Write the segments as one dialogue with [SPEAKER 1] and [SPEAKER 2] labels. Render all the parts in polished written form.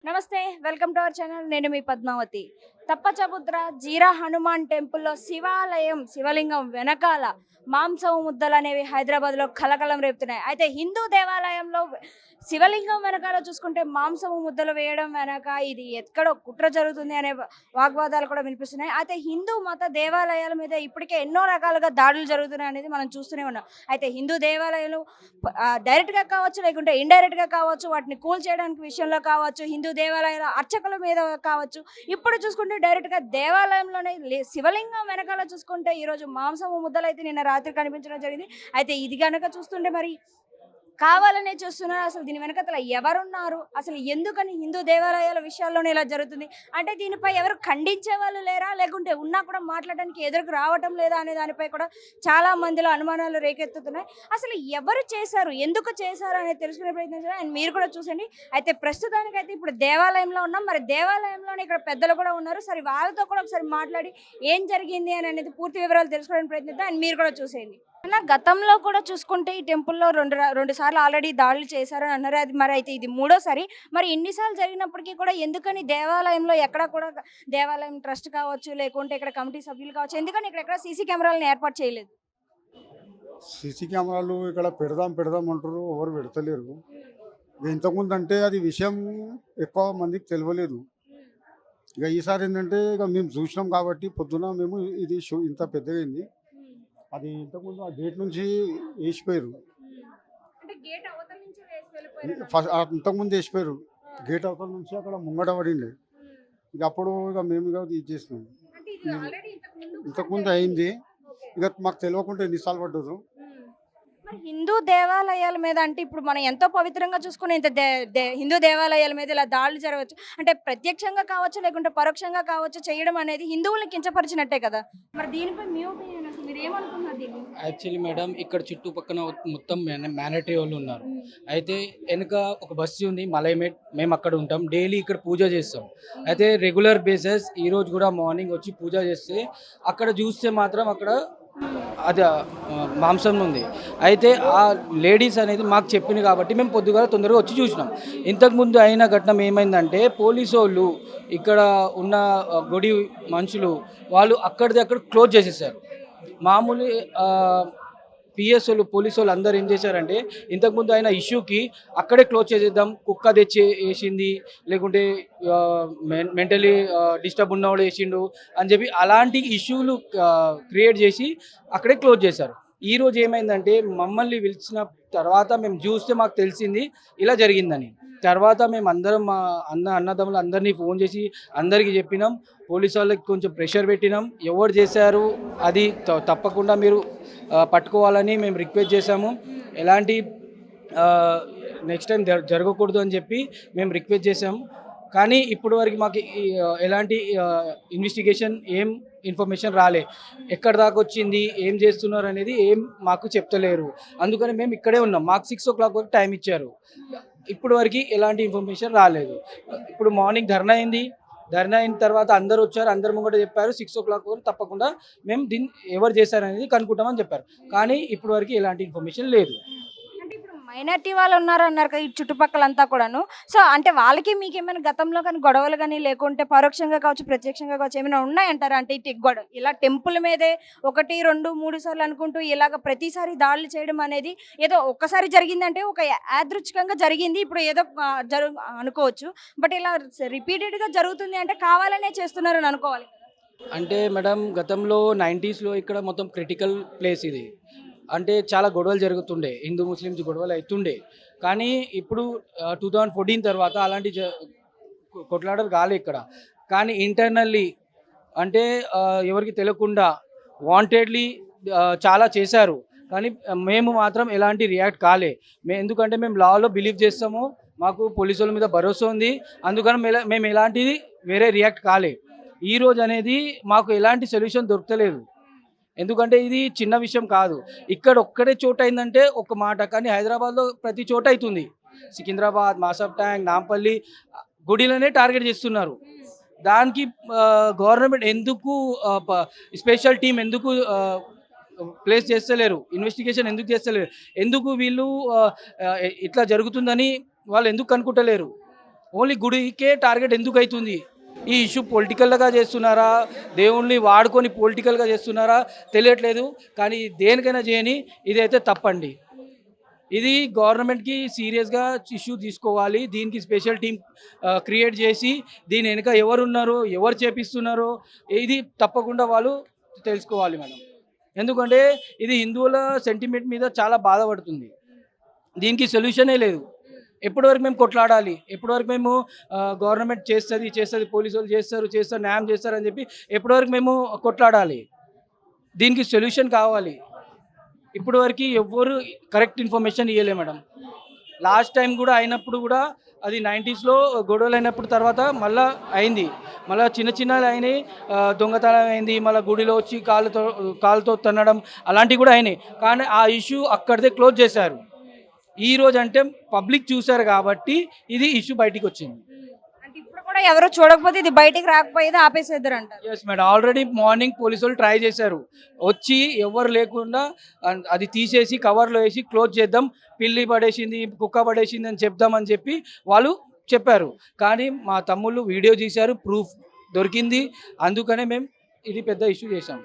[SPEAKER 1] నమస్తే welcome to our channel. నేను మీ పద్మావతి. తప్పచబుద్ర జీరా హనుమాన్ టెంపుల్లో శివలింగం వెనకాల మాంసం ముద్దలు అనేవి హైదరాబాద్లో కలకలం రేపుతున్నాయి. అయితే హిందూ దేవాలయంలో శివలింగం వెనకాల చూసుకుంటే మాంసము ముద్దలు వేయడం వెనక ఇది ఎక్కడో కుట్ర జరుగుతుంది అనే వాగ్వాదాలు కూడా వినిపిస్తున్నాయి. అయితే హిందూ మత దేవాలయాల మీద ఇప్పటికే ఎన్నో రకాలుగా దాడులు జరుగుతున్నాయి అనేది మనం చూస్తూనే ఉన్నాం. అయితే హిందూ దేవాలయాలు డైరెక్ట్గా కావచ్చు, లేకుంటే ఇండైరెక్ట్గా కావచ్చు, వాటిని కూల్ చేయడానికి విషయంలో కావచ్చు, హిందూ దేవాలయాల అర్చకుల మీద కావచ్చు, ఇప్పుడు చూసుకుంటే డైరెక్ట్గా దేవాలయంలోనే శివలింగం వెనకాల చూసుకుంటే ఈరోజు మాంసము ముద్దలు అయితే నిన్న రాత్రి కనిపించడం జరిగింది. అయితే ఇది కనుక చూస్తుంటే మరి కావాలనే చూస్తున్నారు. అసలు దీని వెనకతల ఎవరున్నారు, అసలు ఎందుకని హిందూ దేవాలయాల విషయాల్లోనే ఇలా జరుగుతుంది అంటే దీనిపై ఎవరు ఖండించే వాళ్ళు లేరా, లేకుంటే ఉన్నా కూడా మాట్లాడడానికి ఎదురుకు రావటం లేదా అనే దానిపై కూడా చాలా మందిలో అనుమానాలు రేకెత్తుతున్నాయి. అసలు ఎవరు చేశారు, ఎందుకు చేశారు అనేది తెలుసుకునే ప్రయత్నించారు. అండ్ మీరు కూడా చూసండి. అయితే ప్రస్తుతానికైతే ఇప్పుడు దేవాలయంలో ఉన్నాం. మరి దేవాలయంలోనే ఇక్కడ పెద్దలు కూడా ఉన్నారు. సరే వాళ్ళతో కూడా ఒకసారి మాట్లాడి ఏం జరిగింది అని అనేది పూర్తి వివరాలు తెలుసుకోవడానికి ప్రయత్నిద్దాం. అండ్ మీరు కూడా చూసేయండి. అన్న, గతంలో కూడా చూసుకుంటే ఈ టెంపుల్‌లో రెండు సార్లు ఆల్రెడీ దాడులు చేశారని అన్నారు. అది మరి అయితే ఇది మూడోసారి. మరి ఇన్నిసార్లు జరిగినప్పటికీ కూడా ఎందుకని దేవాలయంలో ఎక్కడ కూడా దేవాలయం ట్రస్ట్ కావచ్చు, లేకుంటే ఇక్కడ కమిటీ సభ్యులు కావచ్చు, ఎందుకని ఇక్కడ సీసీ కెమెరాలను ఏర్పాటు చేయలేదు?
[SPEAKER 2] సీసీ కెమెరాలు ఇక్కడ పెడదాం పెడదాం అంటారు, ఎవరు పెడతలేరు. ఇక ఇంతకుముందు అంటే అది విషయం ఎక్కువ మందికి తెలియలేదు. ఇక ఈసారి ఏంటంటే ఇక మేము చూసినాం కాబట్టి పొద్దున మేము ఇది షో ఇంత పెద్దగైంది. అది ఇంతకుముందు ఆ గేట్ నుంచి వేసిపోయారు.
[SPEAKER 1] అంటే గేట్ అవతల నుంచి వేసి వెళ్ళిపోయారు.
[SPEAKER 2] ఫస్ట్ ఇంతకుముందు వేసిపోయారు. గేట్ అవతల నుంచి అక్కడ ముంగట పడింది. ఇక అప్పుడు ఇక మేము ఇక ఇది చేసినాం.
[SPEAKER 1] అంటే ఇది ఆల్రెడీ
[SPEAKER 2] ఇంతకుముందు అయింది. ఇక మాకు తెలియకుండా ఎన్నిసార్లు పడ్డదు.
[SPEAKER 1] మరి హిందూ దేవాలయాల మీద అంటే ఇప్పుడు మనం ఎంతో పవిత్రంగా చూసుకునే ఇంత హిందూ దేవాలయాల మీద ఇలా దాడులు జరగవచ్చు అంటే ప్రత్యక్షంగా కావచ్చు, లేకుంటే పరోక్షంగా కావచ్చు, చేయడం అనేది హిందువులను కించపరిచినట్టే కదా. మరి దీనిపై మీ ఒపీనియన్, అసలు మీరు ఏమనుకున్నారు దీన్ని?
[SPEAKER 3] యాక్చువల్లీ మేడం, ఇక్కడ చుట్టుపక్కల మొత్తం మ్యానటరీ వాళ్ళు ఉన్నారు. అయితే వెనుక ఒక బస్సు ఉంది మలైమేట్, మేము అక్కడ ఉంటాం, డైలీ ఇక్కడ పూజ చేస్తాం. అయితే రెగ్యులర్ బేసిస్ ఈరోజు కూడా మార్నింగ్ వచ్చి పూజ చేస్తే అక్కడ చూస్తే మాత్రం అక్కడ అది మాంసం ఉంది. అయితే ఆ లేడీస్ అనేది మాకు చెప్పింది కాబట్టి మేము పొద్దుగాల తొందరగా వచ్చి చూసినాం. ఇంతకుముందు అయిన ఘటన ఏమైందంటే పోలీసు వాళ్ళు ఇక్కడ ఉన్న గుడి మనుషులు వాళ్ళు అక్కడిది అక్కడ క్లోజ్ చేసేసారు. మామూలు పిఎస్ వాళ్ళు పోలీసు వాళ్ళు అందరూ ఏం చేశారంటే ఇంతకుముందు అయిన ఇష్యూకి అక్కడే క్లోజ్ చేసేద్దాం, కుక్క తెచ్చి వేసింది, లేకుంటే మెంటలీ డిస్టర్బ్ ఉన్నవాడు వేసిండు అని చెప్పి అలాంటి ఇష్యూలు క్రియేట్ చేసి అక్కడే క్లోజ్ చేశారు. ఈరోజు ఏమైందంటే మమ్మల్ని పిలిచిన తర్వాత మేము చూస్తే మాకు తెలిసింది ఇలా జరిగిందని. తర్వాత మేము అందరం మా అన్నదమ్ములు అందరినీ ఫోన్ చేసి అందరికీ చెప్పినాం. పోలీసు వాళ్ళకి కొంచెం ప్రెషర్ పెట్టినాం. ఎవరు చేశారు అది తప్పకుండా మీరు పట్టుకోవాలని మేము రిక్వెస్ట్ చేశాము. ఎలాంటి నెక్స్ట్ టైం జరగకూడదు అని చెప్పి మేము రిక్వెస్ట్ చేశాము. కానీ ఇప్పుడు వరకు మాకు ఎలాంటి ఇన్వెస్టిగేషన్ ఏం ఇన్ఫర్మేషన్ రాలే. ఎక్కడి దాకా వచ్చింది, ఏం చేస్తున్నారు అనేది ఏం మాకు చెప్తలేరు. అందుకని మేము ఇక్కడే ఉన్నాం. మాకు 6 o'clock వరకు టైం ఇచ్చారు. ఇప్పుడు వరకు ఎలాంటి ఇన్ఫర్మేషన్ రాలేదు. ఇప్పుడు మార్నింగ్ ధర్నా అయింది. ధర్నా అయిన తర్వాత అందరు వచ్చారు, అందరు ముంగట చెప్పారు 6 o'clock వరకు తప్పకుండా మేము దీన్ని ఎవరు చేశారనేది కనుక్కుంటామని చెప్పారు. కానీ ఇప్పుడు వరకు ఎలాంటి ఇన్ఫర్మేషన్ లేదు.
[SPEAKER 1] అంటే ఇప్పుడు మైనార్టీ వాళ్ళు ఉన్నారు అన్నారు కదా ఈ చుట్టుపక్కలంతా కూడాను. సో అంటే వాళ్ళకి మీకు ఏమైనా గతంలో కానీ గొడవలు కానీ, లేకుంటే పరోక్షంగా కావచ్చు, ప్రత్యక్షంగా కావచ్చు, ఏమైనా ఉన్నాయంటారా? అంటే ఇలా టెంపుల్ మీదే 1, 2, 3 సార్లు అనుకుంటూ ఇలాగ ప్రతిసారి దాడులు చేయడం అనేది ఏదో ఒక్కసారి జరిగిందంటే ఒక యాదృచ్ఛికంగా జరిగింది, ఇప్పుడు ఏదో అనుకోవచ్చు. బట్ ఇలా రిపీటెడ్గా జరుగుతుంది అంటే కావాలనే చేస్తున్నారని అనుకోవాలి.
[SPEAKER 3] అంటే మేడం, గతంలో 90sలో ఇక్కడ మొత్తం క్రిటికల్ ప్లేస్ ఇది. అంటే చాలా గొడవలు జరుగుతుండే, హిందూ ముస్లిమ్స్ గొడవలు అవుతుండే. కానీ ఇప్పుడు 2014 తర్వాత అలాంటి కొట్లాటలు కాలే ఇక్కడ. కానీ ఇంటర్నల్లీ అంటే ఎవరికి తెలియకుండా వాంటెడ్లీ చాలా చేశారు. కానీ మేము మాత్రం ఎలాంటి రియాక్ట్ కాలే. ఎందుకంటే మేము లాలో బిలీవ్ చేస్తాము, మాకు పోలీసుల మీద భరోసా ఉంది. అందుకని మేము ఎలాంటిది వేరే రియాక్ట్ కాలే. ఈరోజు అనేది మాకు ఎలాంటి సొల్యూషన్ దొరకలేదు. ఎందుకంటే ఇది చిన్న విషయం కాదు. ఇక్కడ ఒక్కడే చోట అయిందంటే ఒక మాట, కానీ హైదరాబాద్లో ప్రతి చోట అవుతుంది. సికింద్రాబాద్, మాసబ్ ట్యాంక్, నాంపల్లి గుడిలనే టార్గెట్ చేస్తున్నారు. దానికి గవర్నమెంట్ ఎందుకు స్పెషల్ టీం ఎందుకు ప్లేస్ చేస్తలేరు, ఇన్వెస్టిగేషన్ ఎందుకు చేస్తలేరు, ఎందుకు వీళ్ళు ఇట్లా జరుగుతుందని వాళ్ళు ఎందుకు కనుక్కుంటలేరు? ఓన్లీ గుడికే టార్గెట్ ఎందుకు అవుతుంది? ఈ ఇష్యూ పొలిటికల్గా చేస్తున్నారా, దేవుణ్ణి వాడుకొని పొలిటికల్గా చేస్తున్నారా తెలియట్లేదు. కానీ దేనికైనా చేయని ఇదైతే తప్పండి. ఇది గవర్నమెంట్‌కి సీరియస్‌గా ఇష్యూ తీసుకోవాలి. దీనికి స్పెషల్ టీమ్ క్రియేట్ చేసి దీని వెనక ఎవరున్నారో, ఎవరు చేపిస్తున్నారో ఇది తప్పకుండా వాళ్ళు తెలుసుకోవాలి మేడం. ఎందుకంటే ఇది హిందువుల సెంటిమెంట్ మీద చాలా బాధపడుతుంది. దీనికి సొల్యూషనే లేదు. ఎప్పటివరకు మేము కొట్లాడాలి? ఎప్పటివరకు మేము గవర్నమెంట్ చేస్తది, పోలీసోళ్ళు చేస్తారు, న్యాయం చేస్తారని చెప్పి ఎప్పటివరకు మేము కొట్లాడాలి? దీనికి సొల్యూషన్ కావాలి. ఇప్పటివరకు ఎవ్వరు కరెక్ట్ ఇన్ఫర్మేషన్ ఇవ్వలే మేడం. లాస్ట్ టైం కూడా అయినప్పుడు కూడా అది 90స్‌లో గొడవలు అయినప్పుడు తర్వాత మళ్ళా అయింది. మళ్ళా చిన్నవి అయినాయి. దొంగతనం అయింది. మళ్ళీ గుడిలో వచ్చి కాలుతో తన్నడం అలాంటివి కూడా అయినాయి. కానీ ఆ ఇష్యూ అక్కడిదే క్లోజ్ చేశారు. ఈరోజు అంటే పబ్లిక్ చూశారు కాబట్టి ఇది ఇష్యూ బయటికి వచ్చింది.
[SPEAKER 1] అంటే ఇప్పుడు కూడా ఎవరు చూడకపోతే ఇది బయటికి రాకపోయేది ఆపేసేద్దరు అంటారు.
[SPEAKER 3] Yes madam. Already morning police వాళ్ళు ట్రై చేశారు. వచ్చి ఎవరు లేకుండా అది తీసేసి కవర్లో వేసి క్లోజ్ చేద్దాం, పిల్లి పడేసింది, కుక్క పడేసింది అని చెప్దామని చెప్పి వాళ్ళు చెప్పారు. కానీ మా తమ్ముళ్ళు వీడియో తీశారు, ప్రూఫ్ దొరికింది. అందుకనే మేము ఇది పెద్ద ఇష్యూ చేశాం.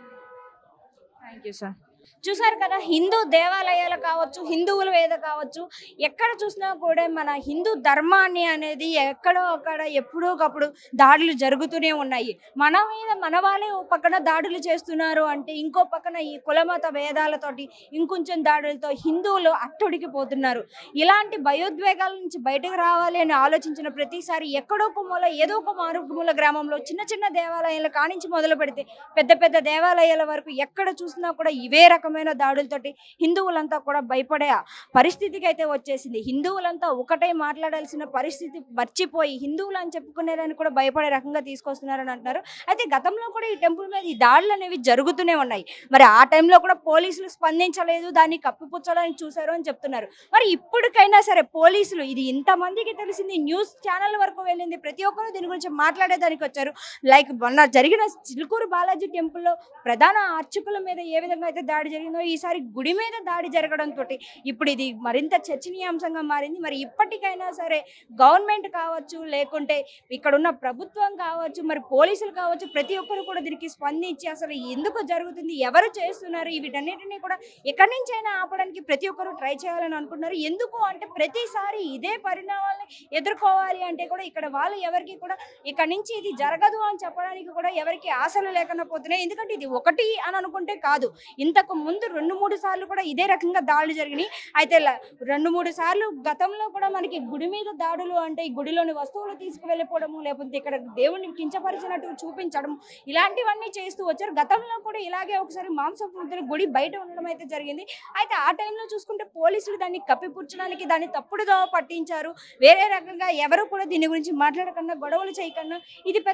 [SPEAKER 1] Thank you sir. చూసారు కదా, హిందూ దేవాలయాలు కావచ్చు, హిందువుల వేద కావచ్చు, ఎక్కడ చూసినా కూడా మన హిందూ ధర్మాన్ని అనేది ఎక్కడో అక్కడ ఎప్పుడో ఒకప్పుడు దాడులు జరుగుతూనే ఉన్నాయి. మన మీద మన వాళ్ళే ఓ పక్కన దాడులు చేస్తున్నారు అంటే ఇంకో పక్కన ఈ కులమత భేదాలతోటి ఇంకొంచెం దాడులతో హిందువులు అట్టడికిపోతున్నారు. ఇలాంటి భయోద్వేగాల నుంచి బయటకు రావాలి అని ఆలోచించిన ప్రతిసారి ఎక్కడో ఒక మూల ఏదో ఒక మారుమూల గ్రామంలో చిన్న చిన్న దేవాలయాలు కానించి మొదలు పెడితే పెద్ద పెద్ద దేవాలయాల వరకు ఎక్కడ చూసినా కూడా ఇవే రకమైన దాడులతోటి హిందువులంతా కూడా భయపడే పరిస్థితికి అయితే వచ్చేసింది. హిందువులంతా ఒకటే మాట్లాడాల్సిన పరిస్థితి మర్చిపోయి హిందువులు అని చెప్పుకునేదాన్ని కూడా భయపడే రకంగా తీసుకొస్తున్నారని అంటున్నారు. అయితే గతంలో కూడా ఈ టెంపుల్ మీద ఈ దాడులు అనేవి జరుగుతూనే ఉన్నాయి. మరి ఆ టైంలో కూడా పోలీసులు స్పందించలేదు, దాన్ని కప్పిపుచ్చడానికి చూశారు అని చెప్తున్నారు. మరి ఇప్పటికైనా సరే పోలీసులు ఇది ఇంతమందికి తెలిసింది, న్యూస్ ఛానల్ వరకు వెళ్ళింది, ప్రతి ఒక్కరు దీని గురించి మాట్లాడేదానికి వచ్చారు. లైక్ మొన్న జరిగిన చిలుకూరు బాలాజీ టెంపుల్లో ప్రధాన అర్చకుల మీద ఏ విధంగా అయితే దాడి జరిగిందో ఈసారి గుడి మీద దాడి జరగడంతో ఇప్పుడు ఇది మరింత చర్చనీయాంశంగా మారింది. మరి ఇప్పటికైనా సరే గవర్నమెంట్ కావచ్చు, లేకుంటే ఇక్కడ ఉన్న ప్రభుత్వం కావచ్చు, మరి పోలీసులు కావచ్చు, ప్రతి ఒక్కరు కూడా దీనికి స్పందించి అసలు ఎందుకు జరుగుతుంది, ఎవరు చేస్తున్నారు, వీటన్నిటిని కూడా ఎక్కడి నుంచైనా ఆపడానికి ప్రతి ఒక్కరు ట్రై చేయాలని అనుకుంటున్నారు. ఎందుకు అంటే ప్రతిసారి ఇదే పరిణామాలని ఎదుర్కోవాలి అంటే కూడా ఇక్కడ వాళ్ళు ఎవరికి కూడా ఇక్కడ నుంచి ఇది జరగదు అని చెప్పడానికి కూడా ఎవరికి ఆశలు లేకుండా పోతున్నాయి. ఎందుకంటే ఇది ఒకటి అని అనుకుంటే కాదు, ఇంతకు ముందు 2-3 సార్లు కూడా ఇదే రకంగా దాడులు జరిగినాయి. అయితే 2-3 సార్లు గతంలో కూడా మనకి గుడి మీద దాడులు అంటే ఈ గుడిలోని వస్తువులు తీసుకువెళ్ళిపోవడము, లేకపోతే ఇక్కడ దేవుణ్ణి కించపరిచినట్టు చూపించడం, ఇలాంటివన్నీ చేస్తూ వచ్చారు. గతంలో కూడా ఇలాగే ఒకసారి మాంసపు ముద్దలు గుడి బయట ఉండడం అయితే జరిగింది. అయితే ఆ టైంలో చూసుకుంటే పోలీసులు దాన్ని కప్పిపుచ్చడానికి దాన్ని తప్పుడుగా పట్టించారు. వేరే రకంగా ఎవరు కూడా దీని గురించి మాట్లాడకుండా, గొడవలు చేయకుండా ఇది